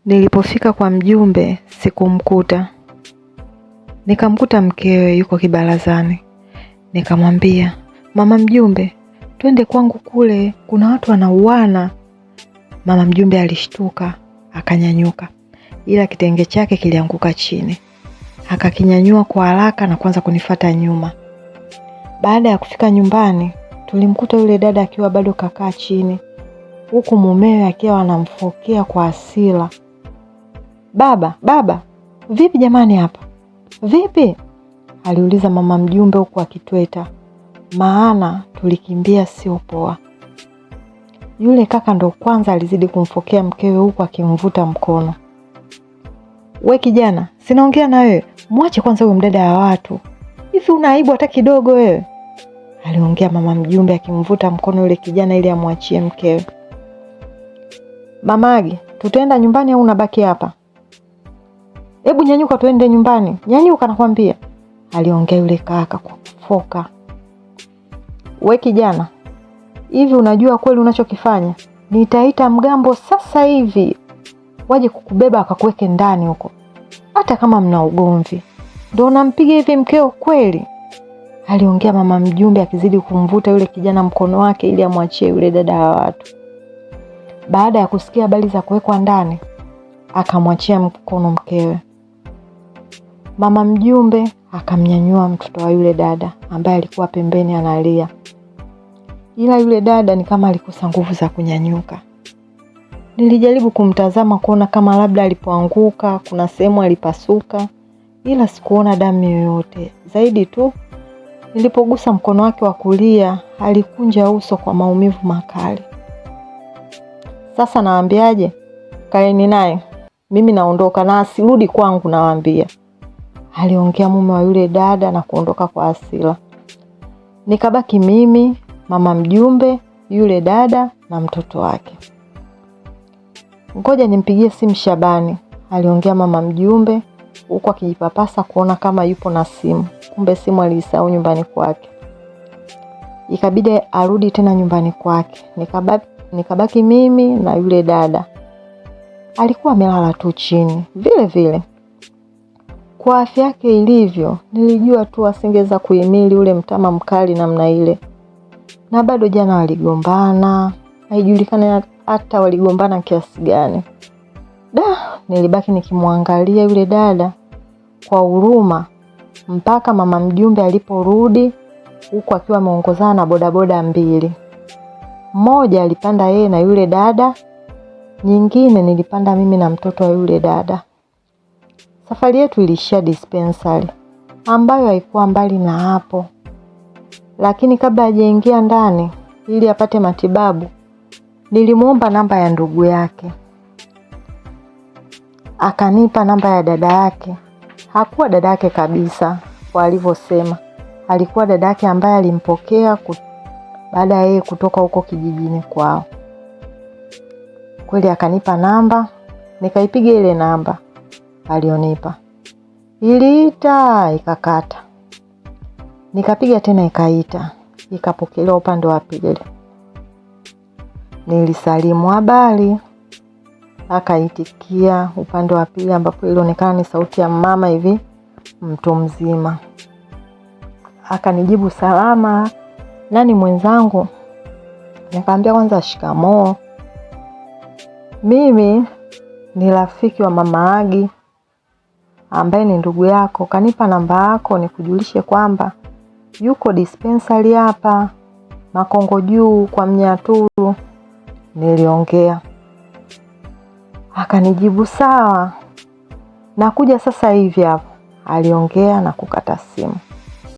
Nilipofika kwa mjumbe sikumkuta. Nikamkuta mkewe yuko kibarazani. Nikamwambia, "Mama mjumbe, twende kwangu kule, kuna watu wanauana." Mama mjumbe alishtuka, akanyanyuka. Ila kitenge chake kilianguka chini. Akakinyanyua kwa haraka na kuanza kunifuata nyuma. Baada ya kufika nyumbani, tulimkuta yule dada akiwa bado kakaa chini, huku mumewe akiwa anamfokea kwa hasira. Baba, vipi jamani hapa? Vipi?" aliuliza mama mjumbe huku akitweta. Maana tulikimbia sio poa. Yule kaka ndo kwanza alizidi kumfokea mkewe huku akimvuta mkono. "We kijana, sinaongea na wewe. Mwache kwanza huyo mdada wa watu. Hivi una aibu hata kidogo wewe?" aliongea mama mjumbe akimvuta mkono yule kijana ili amwachie mkewe. "Mamagi, tutaenda nyumbani au unabaki hapa?" "Hebu nyanyuka tuende nyumbani. Nyanyuka nakwambia," aliongea yule kaka kwa kufoka. "We kijana, hivi unajua kweli unachokifanya? Nitaita mgambo sasa hivi waje kukubeba akakuweke ndani huko. Hata kama mna ugomvi. Ndio unampiga hivi mkeo kweli?" aliongea mama mjumbe akizidi kumvuta yule kijana mkono wake ili amwachie yule dada wa watu. Baada ya kusikia habari za kuwekwa ndani, akamwachia mkono mkewe. Mama mjumbe akamnyanyua mtoto wa yule dada ambaye alikuwa pembeni analia. Ila yule dada ni kama alikosa nguvu za kunyanyuka. Nilijaribu kumtazama kuona kama labda alipoanguka kuna sehemu alipasuka, ila sikuona damu yoyote. Zaidi tu nilipogusa mkono wake wa kulia, alikunja uso kwa maumivu makali. "Sasa nawaambiaje? Kaeni naye. Mimi naondoka na asirudi kwangu nawaambia," aliongea mume wa yule dada na kuondoka kwa hasira. Nikabaki mimi, mama mjumbe, yule dada na mtoto wake. "Ngoja nimpigie simu Shabani," aliongea mama mjumbe huku akijipapasa kuona kama yupo na simu. Kumbe simu alisahau nyumbani kwake. Ikabidi arudi tena nyumbani kwake. Nikabaki mimi na yule dada. Alikuwa amelala tu chini vile vile. Kwa afya yake ilivyo, nilijua tu asingeweza kuhimili ule mtama mkali namna ile. Na bado jana waligombana, haijulikani hata waligombana kiasi gani. Nilibaki nikimwangalia yule dada kwa huruma mpaka mama mjumbe aliporudi, huku akiwa ameongozana na bodaboda mbili. Mmoja alipanda yeye na yule dada, nyingine nilipanda mimi na mtoto wa yule dada. Safari yetu ilishia dispensary ambayo haikuwa mbali na hapo. Lakini kabla hajaingia ndani ili apate matibabu, nilimuomba namba ya ndugu yake. Akanipa namba ya dada yake. Hakuwa dada yake kabisa kwa alivyosema. Alikuwa dada yake ambaye alimpokea baada ya yeye kutoka huko kijijini kwao. Kweli akanipa namba, nikaipiga ile namba alionipa. Iliita ikakata. Nikapiga tena ikaita, ikapokelewa upande wa pili. Nilisalimu habari, akaitikia upande wa pili ambapo ilionekana ni sauti ya mama hivi mtu mzima. Akanijibu, "Salama, nani mwenzangu?" Nikamwambia kwanza shikamoo. "Mimi ni rafiki wa mama Agi ambaye ni ndugu yako. Kanipa namba yako nikujulishe kwamba yuko dispensary hapa Makongo Juu kwa Mnyaturu." Niliongea. Akanijibu, "Sawa, nakuja sasa hivi hapo." Aliongea na kukata simu.